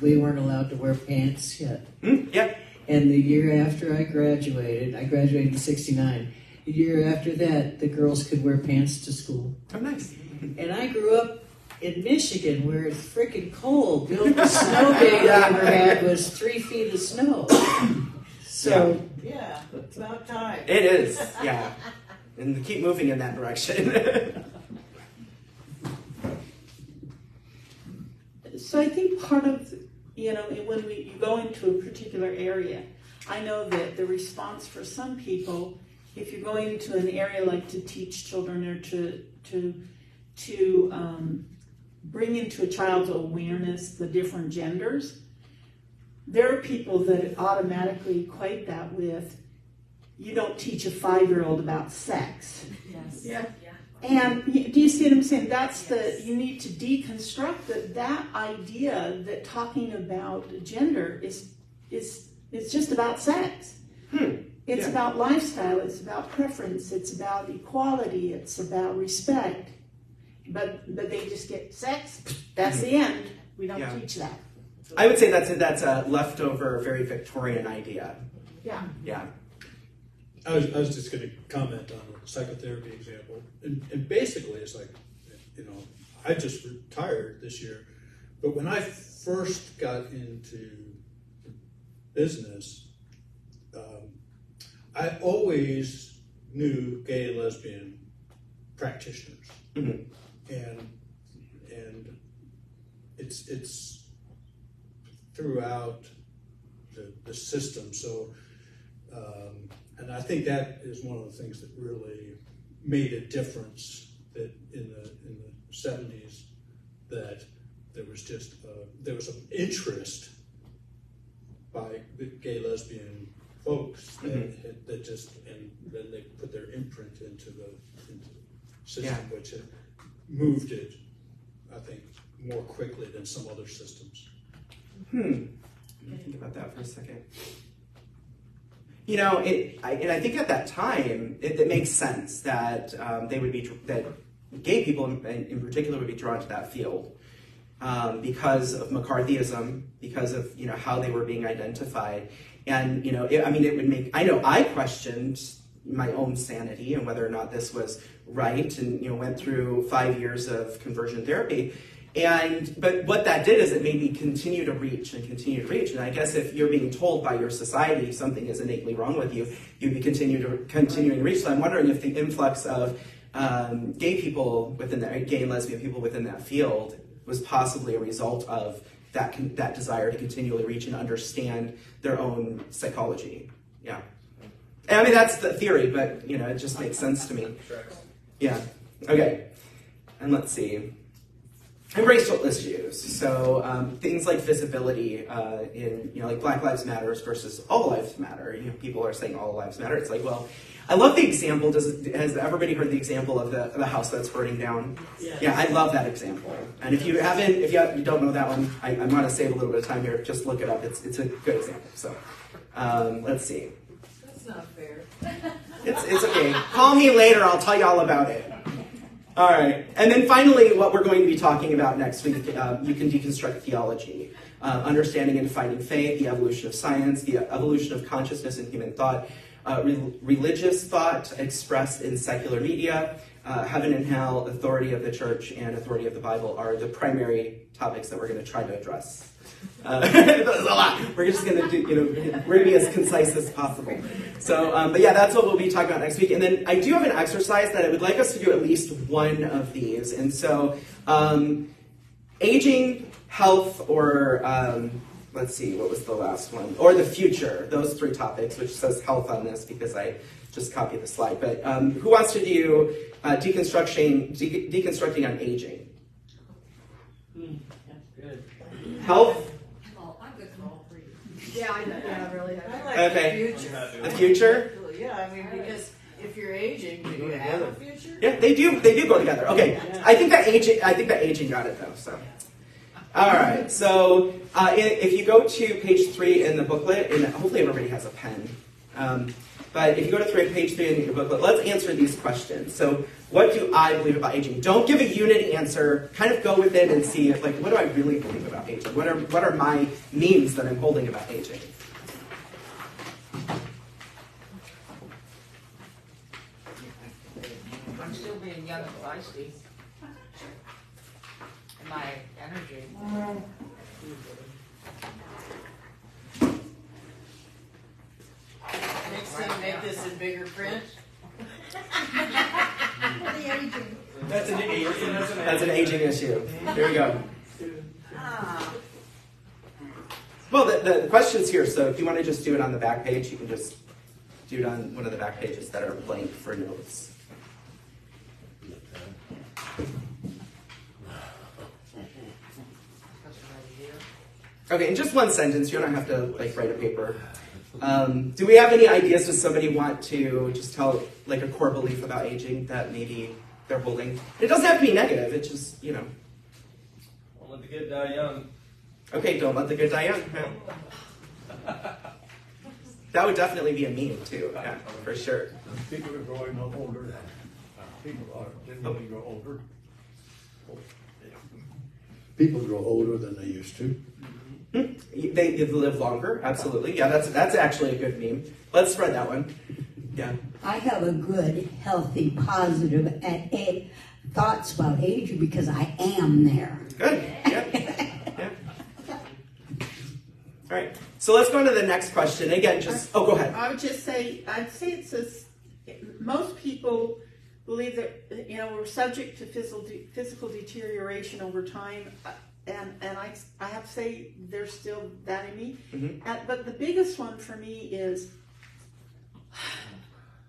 [SPEAKER 1] we weren't allowed to wear pants yet.
[SPEAKER 2] Yeah.
[SPEAKER 1] And the year after I graduated in '69, the year after that, the girls could wear pants to school.
[SPEAKER 2] Oh, nice.
[SPEAKER 1] And I grew up in Michigan, where it's freaking cold. The only snow day I ever had was 3 feet of snow. So, yeah, it's about time.
[SPEAKER 2] It is, yeah. And keep moving in that direction.
[SPEAKER 5] So I think part of, when you go into a particular area, I know that the response for some people, if you're going into an area like to teach children or to bring into a child's awareness the different genders, there are people that automatically equate that with, you don't teach a 5-year-old about sex.
[SPEAKER 8] Yes.
[SPEAKER 5] Yeah. And do you see what I'm saying? You need to deconstruct that idea that talking about gender is just about sex. It's about lifestyle, it's about preference, it's about equality, it's about respect. But they just get sex, that's the end. We don't teach that.
[SPEAKER 2] I would say that's a leftover, very Victorian idea.
[SPEAKER 5] Yeah.
[SPEAKER 2] Yeah.
[SPEAKER 3] I was just going to comment on the psychotherapy example. And basically, it's like, I just retired this year. But when I first got into business, I always knew gay and lesbian practitioners. Mm-hmm. And it's throughout the system. So, and I think that is one of the things that really made a difference that in the 70s, that there was just there was an interest by the gay lesbian folks that just, and then they put their imprint into the system, which had moved it, I think, more quickly than some other systems.
[SPEAKER 2] Let me think about that for a second. I think at that time, it makes sense that that gay people in particular would be drawn to that field because of McCarthyism, because of how they were being identified, and it would make. I know I questioned my own sanity and whether or not this was right, and went through 5 years of conversion therapy. But what that did is it made me continue to reach. And I guess if you're being told by your society something is innately wrong with you, you'd be continuing to reach. So I'm wondering if the influx of gay people gay and lesbian people within that field was possibly a result of that desire to continually reach and understand their own psychology. Yeah. And I mean, that's the theory, but it just makes sense to me. Yeah. Okay. And let's see. and racial issues. So things like visibility in, like Black Lives Matter versus All Lives Matter. People are saying All Lives Matter. It's like, well, I love the example. Has everybody heard the example of the house that's burning down? Yeah, I love that example. And if you don't know that one, I want to save a little bit of time here. Just look it up. It's a good example. So let's see.
[SPEAKER 8] That's not fair.
[SPEAKER 2] It's okay. Call me later. I'll tell you all about it. All right. And then finally, what we're going to be talking about next week, you can deconstruct theology, understanding and defining faith, the evolution of science, the evolution of consciousness and human thought, religious thought expressed in secular media, heaven and hell, authority of the church, and authority of the Bible are the primary topics that we're going to try to address. There's a lot. We're just going to do, we're going to be as concise as possible. So, but yeah, that's what we'll be talking about next week. And then I do have an exercise that I would like us to do at least one of these. And so, aging, health, or let's see, what was the last one? Or the future. Those three topics, which says health on this because I just copied the slide. But who wants to do deconstructing on aging?
[SPEAKER 9] That's good.
[SPEAKER 2] Health?
[SPEAKER 8] I'm good for all three. Yeah, I know. Yeah, really.
[SPEAKER 15] I like
[SPEAKER 2] Okay.
[SPEAKER 15] the future.
[SPEAKER 2] The future?
[SPEAKER 15] Yeah, I mean, because if you're aging, do you have a future?
[SPEAKER 2] Yeah, they do go together. Okay. I think that aging got it though, so. All right, so if you go to page 3 in the booklet, and hopefully everybody has a pen, but if you go to page 3 in your booklet, let's answer these questions. So what do I believe about aging? Don't give a unit answer. Kind of go with it and see, what do I really believe about aging? What are my memes that I'm holding about aging?
[SPEAKER 15] I'm still being young and feisty. And my energy. Next time, make this in bigger print.
[SPEAKER 12] The aging.
[SPEAKER 6] That's
[SPEAKER 2] an aging issue. Here we go. Well, the question's here, so if you want to just do it on the back page, you can just do it on one of the back pages that are blank for notes. Okay, in just one sentence, you don't have to write a paper. Do we have any ideas? Does somebody want to just tell a core belief about aging that maybe they're holding? It doesn't have to be negative. It's just
[SPEAKER 6] Don't let the good die young.
[SPEAKER 2] Okay, don't let the good die young. Yeah. That would definitely be a meme too. Yeah, for sure.
[SPEAKER 7] People are growing up older. People generally grow older. People grow older than they used to.
[SPEAKER 2] They live longer. Absolutely. Yeah, that's actually a good meme. Let's spread that one. Yeah.
[SPEAKER 4] I have a good, healthy, positive thoughts about aging because I am there.
[SPEAKER 2] Good. Yeah. All right. So let's go on to the next question. Again, go ahead.
[SPEAKER 5] I would just say, I'd say it says most people believe that we're subject to physical deterioration over time, and I have to say there's still that in me.
[SPEAKER 2] Mm-hmm.
[SPEAKER 5] But the biggest one for me is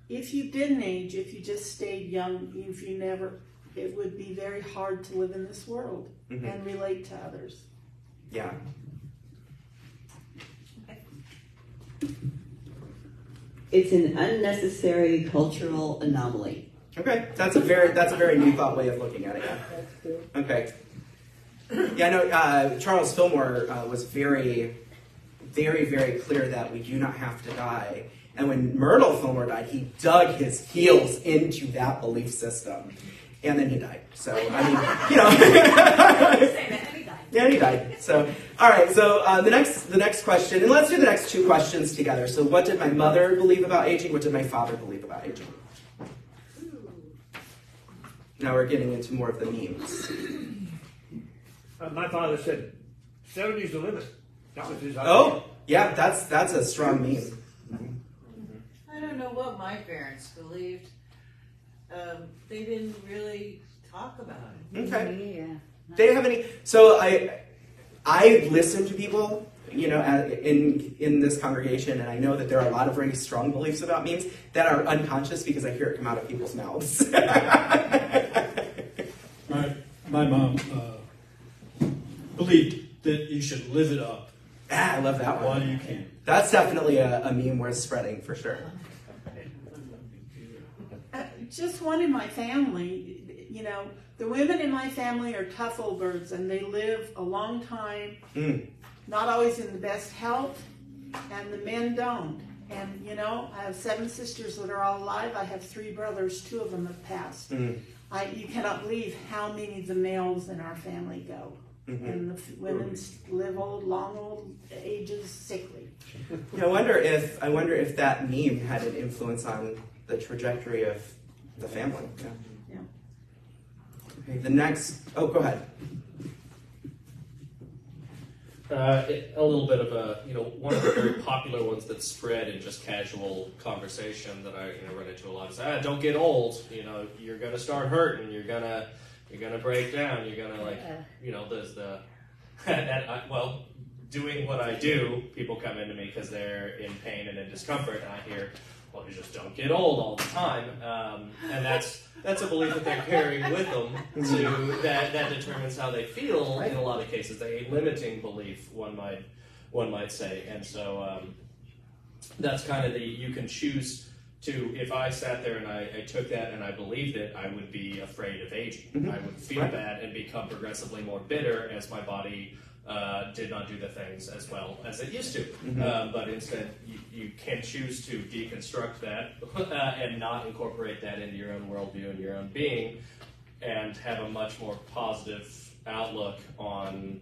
[SPEAKER 5] if you didn't age, if you just stayed young, if you never, it would be very hard to live in this world and relate to others.
[SPEAKER 2] Yeah.
[SPEAKER 10] It's an unnecessary cultural anomaly.
[SPEAKER 2] Okay, that's a very new thought way of looking at it. Yeah. Okay. Yeah, I know Charles Fillmore was very, very, very clear that we do not have to die. And when Myrtle Fillmore died, he dug his heels into that belief system, and then he died. So I mean, Yeah, he died. So, all right. So the next question, and let's do the next two questions together. So, what did my mother believe about aging? What did my father believe about aging? Now we're getting into more of the memes.
[SPEAKER 16] My father said, 70's the limit. That was his idea.
[SPEAKER 2] Oh, yeah, that's a strong meme.
[SPEAKER 15] I don't know what my parents believed. They didn't really talk about it.
[SPEAKER 2] Okay.
[SPEAKER 4] Yeah.
[SPEAKER 2] They didn't have any. So I listen to people, in this congregation, and I know that there are a lot of very strong beliefs about memes that are unconscious because I hear it come out of people's mouths.
[SPEAKER 3] My mom believe that you should live it up.
[SPEAKER 2] Ah, I love that one.
[SPEAKER 3] While you can.
[SPEAKER 2] That's definitely a meme worth spreading for sure.
[SPEAKER 5] Just one in my family, you know, the women in my family are tough old birds and they live a long time, not always in the best health, and the men don't. And, you know, I have 7 sisters that are all alive. I have 3 brothers, 2 of them have passed. You cannot believe how many of the males in our family go. And the women live long old ages, sickly.
[SPEAKER 2] Yeah, I wonder if that meme had an influence on the trajectory of the family. Yeah. Okay, the next. Oh, go ahead.
[SPEAKER 6] A little bit of a, one of the very popular ones that's spread in just casual conversation that I run into a lot is, don't get old. You're gonna start hurting. You're gonna break down. You're gonna there's the well, doing what I do, people come into me because they're in pain and in discomfort, and I hear, well, you just don't get old all the time, and that's a belief that they're carrying with them that determines how they feel in a lot of cases. A limiting belief, one might say, and so that's kind of you can choose to. If I sat there and I took that and I believed it, I would be afraid of aging. I would feel bad and become progressively more bitter as my body did not do the things as well as it used to. But instead, you can choose to deconstruct that and not incorporate that into your own worldview and your own being, and have a much more positive outlook on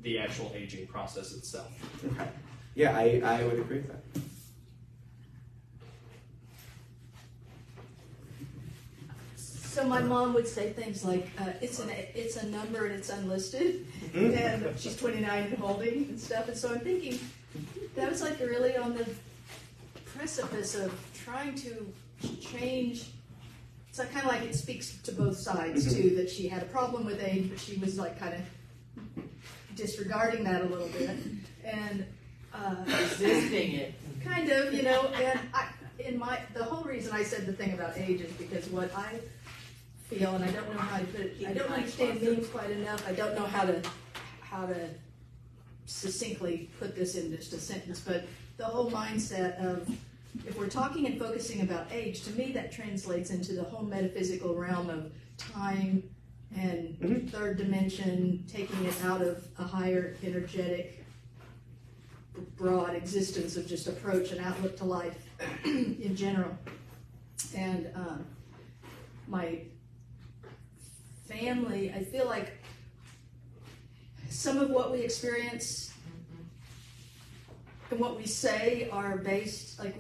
[SPEAKER 6] the actual aging process itself.
[SPEAKER 2] Okay. Yeah, I would agree with that.
[SPEAKER 8] So my mom would say things like, it's a number and it's unlisted, and she's 29 and holding and stuff. And so I'm thinking, that was like really on the precipice of trying to change. So kind of like it speaks to both sides too, that she had a problem with age, but she was like kind of disregarding that a little bit and
[SPEAKER 15] resisting it.
[SPEAKER 8] Kind of, and the whole reason I said the thing about age is because what I feel, and I don't know how to put it, I don't understand memes quite enough. I don't know how to succinctly put this in just a sentence, but the whole mindset of, if we're talking and focusing about age, to me that translates into the whole metaphysical realm of time and third dimension, taking it out of a higher energetic, broad existence of just approach and outlook to life in general. And my family, I feel like some of what we experience and what we say are based, like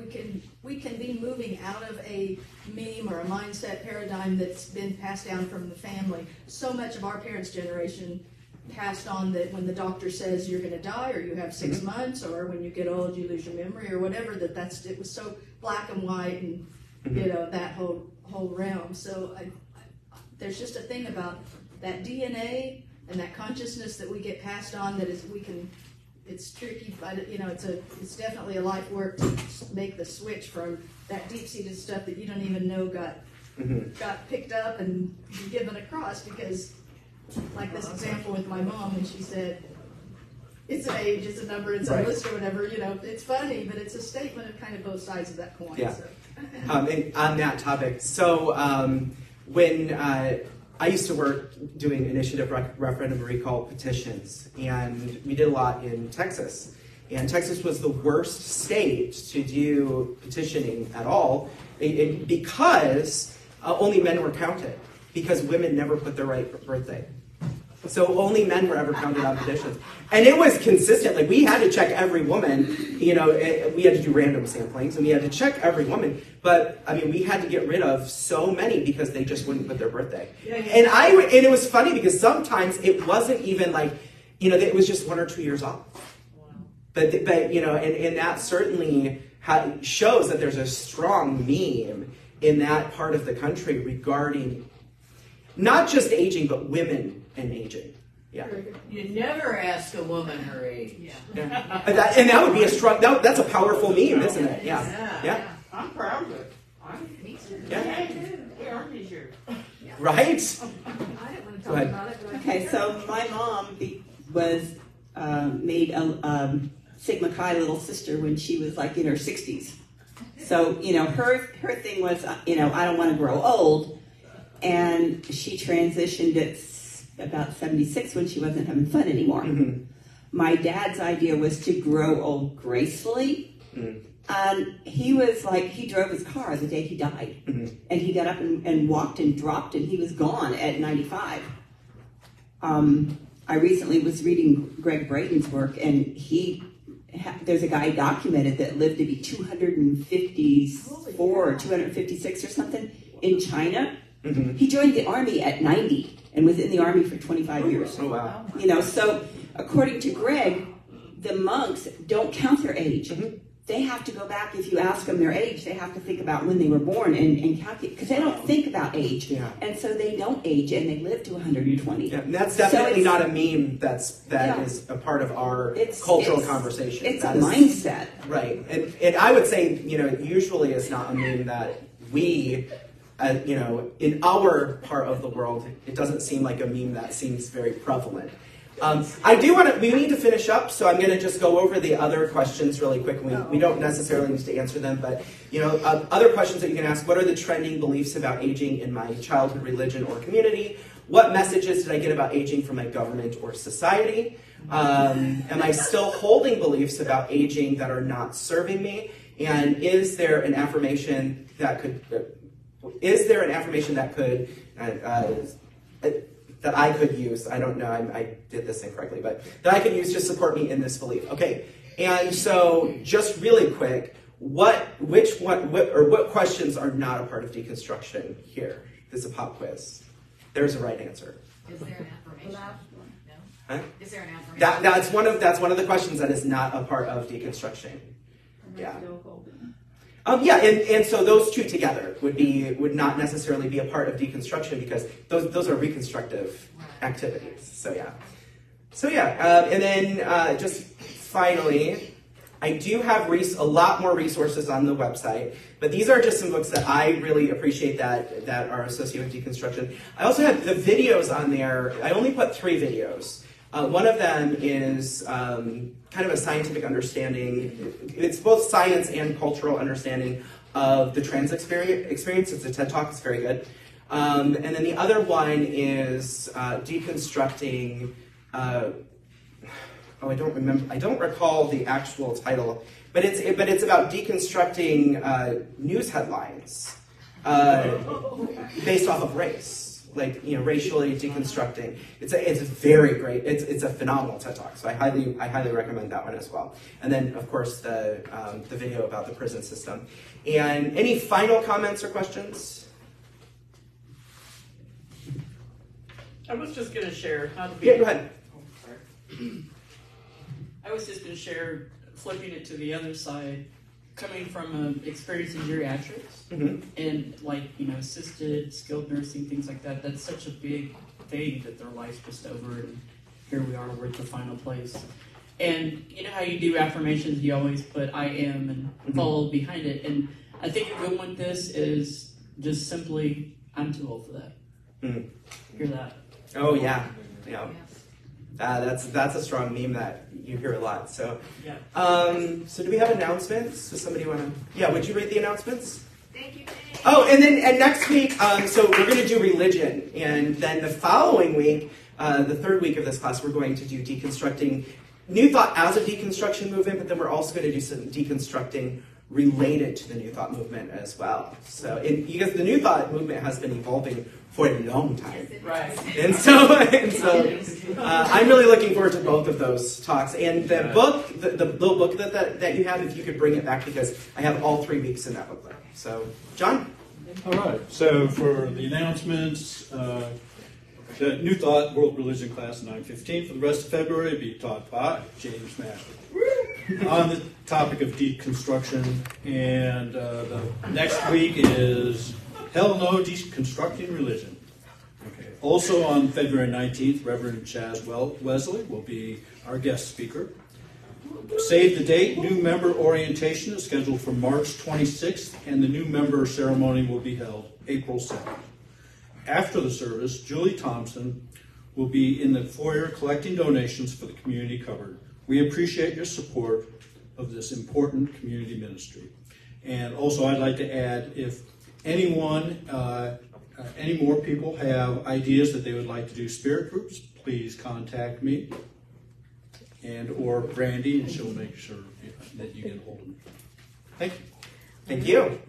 [SPEAKER 8] we can be moving out of a meme or a mindset paradigm that's been passed down from the family. So much of our parents' generation passed on that when the doctor says you're going to die, or you have 6 months, or when you get old you lose your memory, or whatever, it was so black and white, and that whole realm. So there's just a thing about that DNA and that consciousness that we get passed on that is it's tricky, but it's definitely a life work to make the switch from that deep-seated stuff that you don't even know got picked up and given across, because like this example with my mom when she said it's an age, it's a number, it's a list or whatever, it's funny, but it's a statement of kind of both sides of that coin.
[SPEAKER 2] Yeah.
[SPEAKER 8] So.
[SPEAKER 2] And on that topic, so when I used to work doing initiative referendum recall petitions, and we did a lot in Texas. And Texas was the worst state to do petitioning at all, because only men were counted, because women never put their right birthday. So only men were ever counted on petitions. And it was consistent. Like, we had to check every woman, we had to do random samplings, and we had to check every woman. But, we had to get rid of so many because they just wouldn't put their birthday. And it was funny because sometimes it wasn't even like, it was just 1 or 2 years off. But and that certainly shows that there's a strong meme in that part of the country regarding not just aging, but women and aging. Yeah.
[SPEAKER 15] You never ask a woman her age.
[SPEAKER 2] Yeah. And that would be a strong, that's a powerful meme, isn't it? Yeah.
[SPEAKER 5] I'm proud of it.
[SPEAKER 8] Me too.
[SPEAKER 2] Yeah.
[SPEAKER 5] We are this year.
[SPEAKER 2] Right?
[SPEAKER 8] I didn't want to talk about it, but
[SPEAKER 10] Okay, so my mom, was made a Sigma Chi little sister when she was like in her 60s. So, her thing was, I don't want to grow old. And she transitioned at about 76 when she wasn't having fun anymore.
[SPEAKER 2] Mm-hmm.
[SPEAKER 10] My dad's idea was to grow old gracefully. Mm-hmm. And he was like, he drove his car the day he died. Mm-hmm. And he got up and walked and dropped, and he was gone at 95. I recently was reading Greg Braden's work, and there's a guy documented that lived to be 254 or 256 or something in China. Mm-hmm. He joined the army at 90 and was in the army for 25 years.
[SPEAKER 2] Oh, wow.
[SPEAKER 10] So according to Greg, the monks don't count their age. Mm-hmm. They have to go back. If you ask them their age, they have to think about when they were born and calculate, because they don't think about age. Yeah. And so they don't age, and they live to 120.
[SPEAKER 2] Yeah, and that's definitely not a meme that is a part of our cultural conversation.
[SPEAKER 10] It's a mindset.
[SPEAKER 2] Right. And I would say, usually it's not a meme that we, in our part of the world, it doesn't seem like a meme that seems very prevalent. We need to finish up, so I'm going to just go over the other questions really quick. We don't necessarily need to answer them, but, other questions that you can ask: what are the trending beliefs about aging in my childhood, religion, or community? What messages did I get about aging from my government or society? Am I still holding beliefs about aging that are not serving me? And is there an affirmation that could, that I could use? I don't know, I did this incorrectly, but that I could use to support me in this belief. Okay, and so just really quick, what questions are not a part of deconstruction here? This is a pop quiz. There's a right answer.
[SPEAKER 8] Is there an affirmation? No.
[SPEAKER 2] Huh?
[SPEAKER 8] Is there an affirmation?
[SPEAKER 2] That's one of the questions that is not a part of deconstruction. Yeah. And so those two together would not necessarily be a part of deconstruction, because those are reconstructive activities. So yeah. And then just finally, I do have a lot more resources on the website, but these are just some books that I really appreciate that are associated with deconstruction. I also have the videos on there. I only put 3 videos. One of them is kind of a scientific understanding. It's both science and cultural understanding of the trans experience. It's a TED Talk. It's very good. And then the other one is Deconstructing. I don't remember. I don't recall the actual title, but it's about deconstructing news headlines based off of race. Racially deconstructing. It's a very great. It's a phenomenal TED Talk. So I highly recommend that one as well. And then of course the video about the prison system. And any final comments or questions?
[SPEAKER 5] I was just going to share how to be.
[SPEAKER 2] Yeah, go ahead.
[SPEAKER 5] Oh, sorry. I was just going to share, flipping it to the other side, coming from experience in geriatrics and assisted, skilled nursing, things like that. That's such a big thing that their life's just over, and here we are, we're at the final place. And you know how you do affirmations, you always put I am and follow behind it. And I think a good one with this is just simply, I'm too old for that. Hear that?
[SPEAKER 2] Oh yeah. That's a strong meme that you hear a lot. So, so do we have announcements? Does somebody want to? Yeah, would you read the announcements?
[SPEAKER 8] Thank you.
[SPEAKER 2] Oh, and next week, so we're going to do religion, and then the following week, the third week of this class, we're going to do deconstructing New Thought as a deconstruction movement, but then we're also going to do some deconstructing related to the New Thought movement as well. So, because the New Thought movement has been evolving for a long time,
[SPEAKER 5] right?
[SPEAKER 2] And so I'm really looking forward to both of those talks. And the book, the little book that you have, if you could bring it back, because I have all 3 weeks in that booklet. So, John.
[SPEAKER 3] All right. So for the announcements, the New Thought World Religion class 9:15 for the rest of February will be taught by James Master on the topic of deconstruction, and the next week is Hell No, Deconstructing Religion. Okay. Also on February 19th, Reverend Chaz Wesley will be our guest speaker. Save the date. New member orientation is scheduled for March 26th, and the new member ceremony will be held April 2nd. After the service, Julie Thompson will be in the foyer collecting donations for the community cupboard. We appreciate your support of this important community ministry. And also I'd like to add, if anyone, any more people have ideas that they would like to do spirit groups, please contact me and or Brandy, and she'll make sure that you get a hold of me.
[SPEAKER 2] Thank you. Thank you.